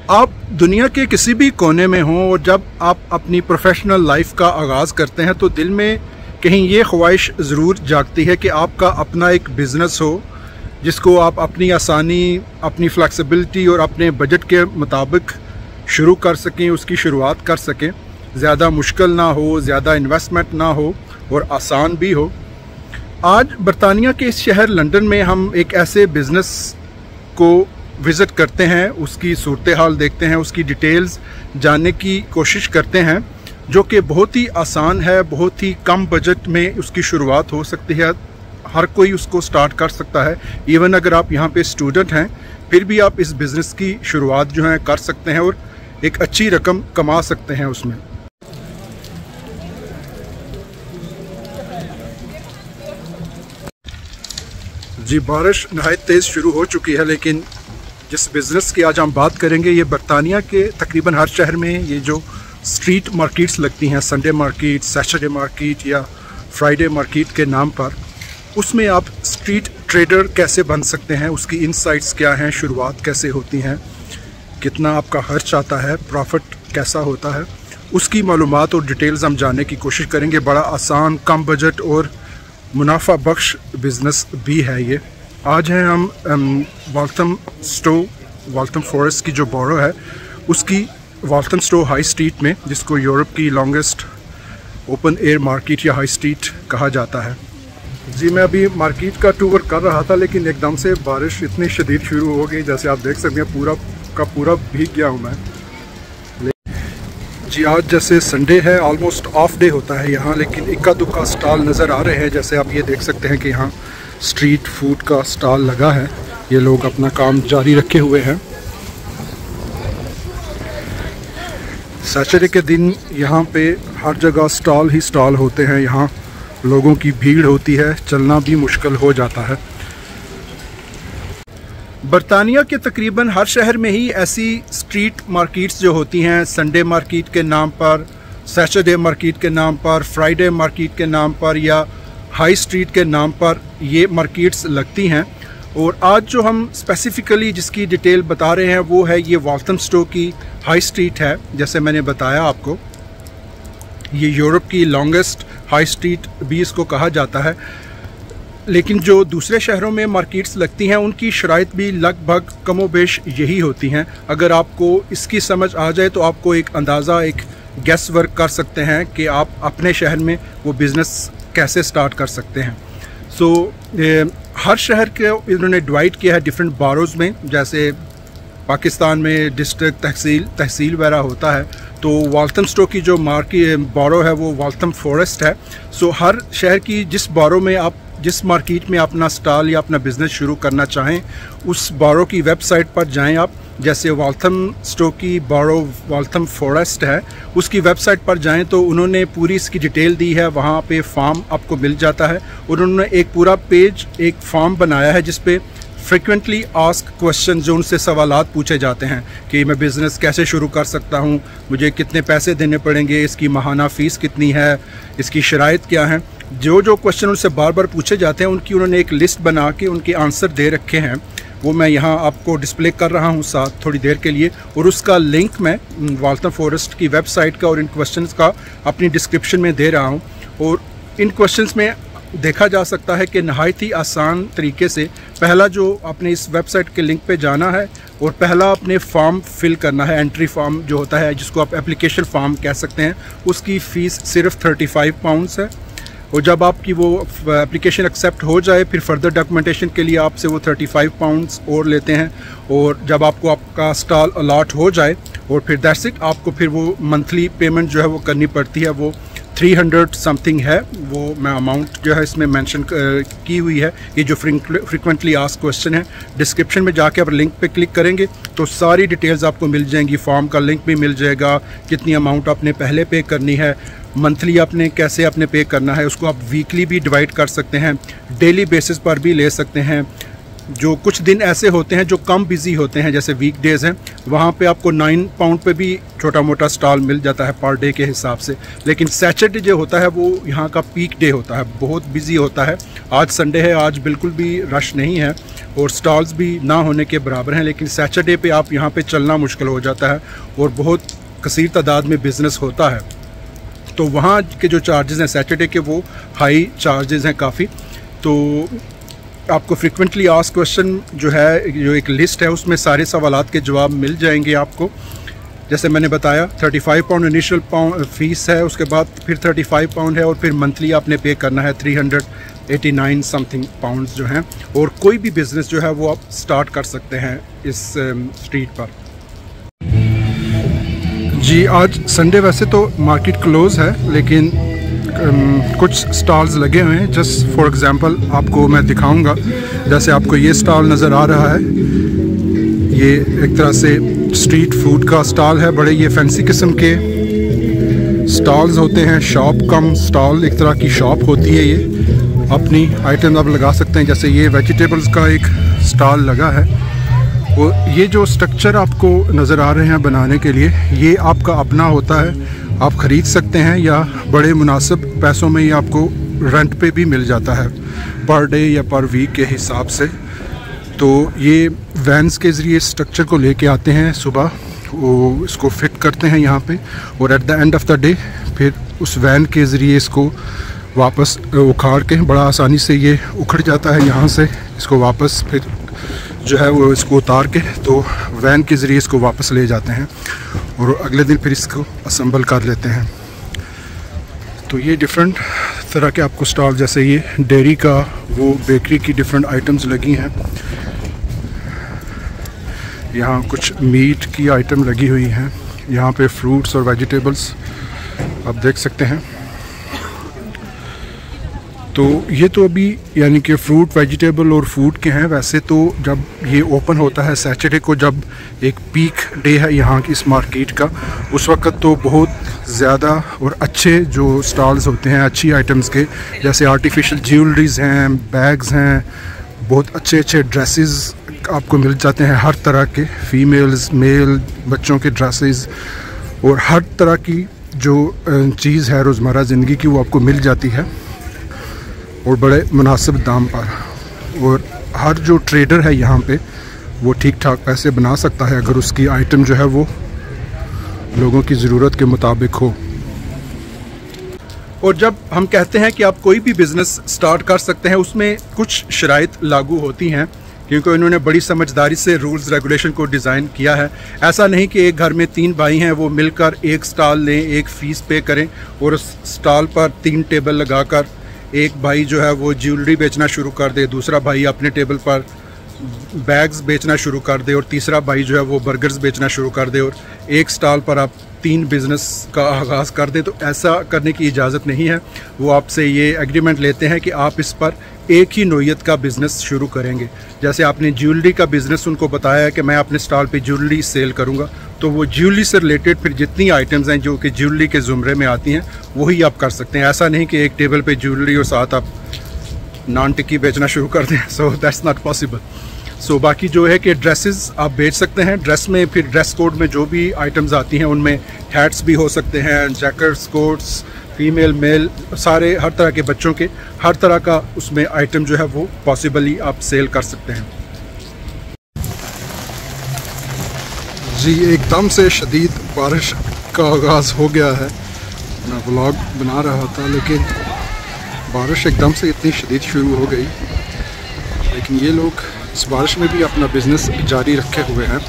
आप दुनिया के किसी भी कोने में हों और जब आप अपनी प्रोफेशनल लाइफ का आगाज़ करते हैं तो दिल में कहीं ये ख्वाहिश ज़रूर जागती है कि आपका अपना एक बिज़नेस हो जिसको आप अपनी आसानी, अपनी फ्लेक्सिबिलिटी और अपने बजट के मुताबिक शुरू कर सकें, उसकी शुरुआत कर सकें। ज़्यादा मुश्किल ना हो, ज़्यादा इन्वेस्टमेंट ना हो और आसान भी हो। आज बरतानिया के इस शहर लंदन में हम एक ऐसे बिज़नेस को विज़िट करते हैं, उसकी सूरत हाल देखते हैं, उसकी डिटेल्स जानने की कोशिश करते हैं, जो कि बहुत ही आसान है, बहुत ही कम बजट में उसकी शुरुआत हो सकती है। हर कोई उसको स्टार्ट कर सकता है। इवन अगर आप यहाँ पे स्टूडेंट हैं फिर भी आप इस बिज़नेस की शुरुआत जो है कर सकते हैं और एक अच्छी रकम कमा सकते हैं उसमें। जी, बारिश नहायत तेज़ शुरू हो चुकी है, लेकिन जिस बिज़नेस की आज हम बात करेंगे ये बरतानिया के तकरीबन हर शहर में ये जो स्ट्रीट मार्केट्स लगती हैं, संडे मार्केट, सैटरडे मार्केट या फ्राइडे मार्केट के नाम पर, उसमें आप स्ट्रीट ट्रेडर कैसे बन सकते हैं, उसकी इनसाइट्स क्या हैं, शुरुआत कैसे होती हैं, कितना आपका खर्च आता है, प्रॉफिट कैसा होता है, उसकी मालूमात और डिटेल्स हम जानने की कोशिश करेंगे। बड़ा आसान, कम बजट और मुनाफा बख्श बिज़नेस भी है ये। आज हैं हम वाल्थम फॉरेस्ट की जो बोरो है उसकी वाल्थम स्टो हाई स्ट्रीट में, जिसको यूरोप की लॉन्गेस्ट ओपन एयर मार्केट या हाई स्ट्रीट कहा जाता है। जी, मैं अभी मार्केट का टूर कर रहा था, लेकिन एकदम से बारिश इतनी शदीद शुरू हो गई, जैसे आप देख सकते हैं पूरा का पूरा भीग गया हूँ मैं। जी, आज जैसे संडे है, ऑलमोस्ट ऑफ डे होता है यहाँ, लेकिन इक्का दुक्का स्टॉल नज़र आ रहे हैं। जैसे आप ये देख सकते हैं कि यहाँ स्ट्रीट फूड का स्टॉल लगा है, ये लोग अपना काम जारी रखे हुए हैं। सैटरडे के दिन यहाँ पे हर जगह स्टॉल ही स्टॉल होते हैं, यहाँ लोगों की भीड़ होती है, चलना भी मुश्किल हो जाता है। बरतानिया के तकरीबन हर शहर में ही ऐसी स्ट्रीट मार्केट्स जो होती हैं, संडे मार्केट के नाम पर, सैटरडे मार्केट के नाम पर, फ्राइडे मार्केट के नाम पर या हाई स्ट्रीट के नाम पर ये मार्केट्स लगती हैं। और आज जो हम स्पेसिफ़िकली जिसकी डिटेल बता रहे हैं वो है ये वाल्थम स्टो की हाई स्ट्रीट है। जैसे मैंने बताया आपको, ये यूरोप की लॉन्गेस्ट हाई स्ट्रीट भी इसको कहा जाता है। लेकिन जो दूसरे शहरों में मार्केट्स लगती हैं उनकी शराइत भी लगभग कमोबेश यही होती हैं। अगर आपको इसकी समझ आ जाए तो आपको एक अंदाज़ा, एक गेस वर्क कर सकते हैं कि आप अपने शहर में वो बिज़नेस कैसे स्टार्ट कर सकते हैं। हर शहर के इन्होंने डिवाइड किया है डिफरेंट बारोज़ में। जैसे पाकिस्तान में डिस्ट्रिक्ट, तहसील वगैरह होता है, तो वाल्थम स्टो की जो बारो है वो वाल्थम फॉरेस्ट है। हर शहर की जिस बारो में आप, जिस मार्केट में अपना स्टॉल या अपना बिज़नेस शुरू करना चाहें, उस बारो की वेबसाइट पर जाएं आप। जैसे वाल्थम स्टो की बारो वाल्थम फॉरेस्ट है, उसकी वेबसाइट पर जाएं तो उन्होंने पूरी इसकी डिटेल दी है। वहाँ पे फॉर्म आपको मिल जाता है। उन्होंने एक पूरा पेज, एक फॉर्म बनाया है जिस पे फ्रिक्वेंटली आस्क क्वेश्चन, जो उनसे सवालात पूछे जाते हैं कि मैं बिज़नेस कैसे शुरू कर सकता हूँ, मुझे कितने पैसे देने पड़ेंगे, इसकी माहाना फ़ीस कितनी है, इसकी शराइत क्या हैं। जो क्वेश्चन उनसे बार बार पूछे जाते हैं उनकी उन्होंने एक लिस्ट बना के उनके आंसर दे रखे हैं। वो मैं यहाँ आपको डिस्प्ले कर रहा हूँ साथ थोड़ी देर के लिए, और उसका लिंक मैं वाल्थम फॉरेस्ट की वेबसाइट का और इन क्वेश्चंस का अपनी डिस्क्रिप्शन में दे रहा हूँ। और इन क्वेश्चंस में देखा जा सकता है कि नहायत ही आसान तरीके से पहला जो आपने इस वेबसाइट के लिंक पे जाना है और पहला अपने फॉर्म फिल करना है। एंट्री फॉर्म जो होता है, जिसको आप एप्लीकेशन फॉर्म कह सकते हैं, उसकी फ़ीस सिर्फ 35 पाउंड्स है। और जब आपकी वो एप्लीकेशन एक्सेप्ट हो जाए फिर फर्दर डॉक्यूमेंटेशन के लिए आपसे वो 35 पाउंड्स और लेते हैं। और जब आपको आपका स्टॉल अलॉट हो जाए और फिर दैट्स इट, आपको फिर वो मंथली पेमेंट जो है वो करनी पड़ती है। वो 300 समथिंग है, वो मैं अमाउंट जो है इसमें मेंशन की हुई है। ये जो फ्रीक्वेंटली आस्क्ड क्वेश्चन है, डिस्क्रिप्शन में जाके आप लिंक पे क्लिक करेंगे तो सारी डिटेल्स आपको मिल जाएंगी। फॉर्म का लिंक भी मिल जाएगा, कितनी अमाउंट आपने पहले पे करनी है, मंथली आपने कैसे आपने पे करना है, उसको आप वीकली भी डिवाइड कर सकते हैं, डेली बेसिस पर भी ले सकते हैं। जो कुछ दिन ऐसे होते हैं जो कम बिजी होते हैं, जैसे वीकडेज़ हैं, वहाँ पे आपको 9 पाउंड पे भी छोटा मोटा स्टॉल मिल जाता है पर डे के हिसाब से। लेकिन सैटरडे जो होता है वो यहाँ का पीक डे होता है, बहुत बिजी होता है। आज संडे है, आज बिल्कुल भी रश नहीं है और स्टॉल्स भी ना होने के बराबर हैं, लेकिन सैटरडे पे आप यहाँ पे चलना मुश्किल हो जाता है और बहुत कसीर तादाद में बिज़नेस होता है। तो वहाँ के जो चार्जेस हैं सैटरडे के वो हाई चार्जेस हैं काफ़ी। तो आपको फ्रिक्वेंटली आस्क्ड क्वेश्चन जो है, जो एक लिस्ट है, उसमें सारे सवालात के जवाब मिल जाएंगे आपको। जैसे मैंने बताया 35 पाउंड इनिशियल फ़ीस है, उसके बाद फिर 35 पाउंड है और फिर मंथली आपने पे करना है 389 समथिंग पाउंड्स जो हैं। और कोई भी बिज़नेस जो है वो आप स्टार्ट कर सकते हैं इस स्ट्रीट पर। जी आज संडे, वैसे तो मार्केट क्लोज़ है, लेकिन कुछ स्टॉल्स लगे हुए हैं। जस्ट फॉर एग्ज़ाम्पल आपको मैं दिखाऊंगा। जैसे आपको ये स्टॉल नज़र आ रहा है, ये एक तरह से स्ट्रीट फूड का स्टॉल है। बड़े ये फैंसी किस्म के स्टॉल्स होते हैं, शॉप कम स्टॉल, एक तरह की शॉप होती है। ये अपनी आइटम आप लगा सकते हैं। जैसे ये वेजिटेबल्स का एक स्टॉल लगा है, वो ये जो स्ट्रक्चर आपको नज़र आ रहे हैं बनाने के लिए, ये आपका अपना होता है, आप ख़रीद सकते हैं या बड़े मुनासिब पैसों में ये आपको रेंट पे भी मिल जाता है, पर डे या पर वीक के हिसाब से। तो ये वैन्स के ज़रिए स्ट्रक्चर को लेके आते हैं सुबह, वो इसको फिट करते हैं यहाँ पे, और at the end of the day फिर उस वैन के ज़रिए इसको वापस उखाड़ के, बड़ा आसानी से ये उखड़ जाता है यहाँ से, इसको वापस फिर जो है वो इसको उतार के तो वैन के ज़रिए इसको वापस ले जाते हैं और अगले दिन फिर इसको असम्बल कर लेते हैं। तो ये डिफरेंट तरह के आपको स्टॉल, जैसे ये डेयरी का, वो बेकरी की डिफरेंट आइटम्स लगी हैं। यहाँ कुछ मीट की आइटम लगी हुई हैं, यहाँ पे फ्रूट्स और वेजिटेबल्स आप देख सकते हैं। तो ये तो अभी यानी कि फ्रूट, वेजिटेबल और फूड के हैं। वैसे तो जब ये ओपन होता है सैटरडे को, जब एक पीक डे है यहाँ की इस मार्केट का, उस वक्त तो बहुत ज़्यादा और अच्छे जो स्टॉल्स होते हैं अच्छी आइटम्स के, जैसे आर्टिफिशियल ज्वेलरीज़ हैं, बैग्स हैं, बहुत अच्छे अच्छे ड्रेसेस आपको मिल जाते हैं, हर तरह के, फीमेल्स, मेल, बच्चों के ड्रेसेस, और हर तरह की जो चीज़ है रोज़मर्रा ज़िंदगी की वो आपको मिल जाती है और बड़े मुनासिब दाम पर। और हर जो ट्रेडर है यहाँ पे वो ठीक ठाक पैसे बना सकता है अगर उसकी आइटम जो है वो लोगों की ज़रूरत के मुताबिक हो। और जब हम कहते हैं कि आप कोई भी बिज़नेस स्टार्ट कर सकते हैं, उसमें कुछ शराइत लागू होती हैं, क्योंकि इन्होंने बड़ी समझदारी से रूल्स रेगुलेशन को डिज़ाइन किया है। ऐसा नहीं कि एक घर में 3 भाई हैं, वो मिलकर एक स्टॉल लें, एक फ़ीस पे करें और उस स्टॉल पर 3 टेबल लगाकर एक भाई जो है वो ज्वेलरी बेचना शुरू कर दे, दूसरा भाई अपने टेबल पर बैग्स बेचना शुरू कर दे और तीसरा भाई जो है वो बर्गर्स बेचना शुरू कर दे, और एक स्टॉल पर आप 3 बिज़नेस का आगाज़ कर दें। तो ऐसा करने की इजाज़त नहीं है। वो आपसे ये एग्रीमेंट लेते हैं कि आप इस पर एक ही नोयत का बिज़नेस शुरू करेंगे। जैसे आपने ज्वेलरी का बिज़नेस उनको बताया है कि मैं अपने स्टॉल पे ज्वेलरी सेल करूंगा, तो वो ज्वेलरी से रिलेटेड फिर जितनी आइटम्स हैं जो कि ज्वेलरी के ज़ुमरे में आती हैं वही आप कर सकते हैं। ऐसा नहीं कि एक टेबल पे ज्वेलरी और साथ आप नान टिक्की बेचना शुरू कर दें। So that's not possible. So बाकी जो है कि ड्रेसेस आप बेच सकते हैं। ड्रेस में फिर ड्रेस कोड में जो भी आइटम्स आती हैं उनमें हैट्स भी हो सकते हैं, जैकेट्स, कोट्स, फीमेल, मेल, सारे हर तरह के बच्चों के हर तरह का उसमें आइटम जो है वो पॉसिबली आप सेल कर सकते हैं। जी एकदम से शदीद बारिश का आगाज़ हो गया है। मैं व्लॉग बना रहा था लेकिन बारिश एकदम से इतनी शदीद शुरू हो गई, लेकिन ये लोग इस बारिश में भी अपना बिज़नेस जारी रखे हुए हैं।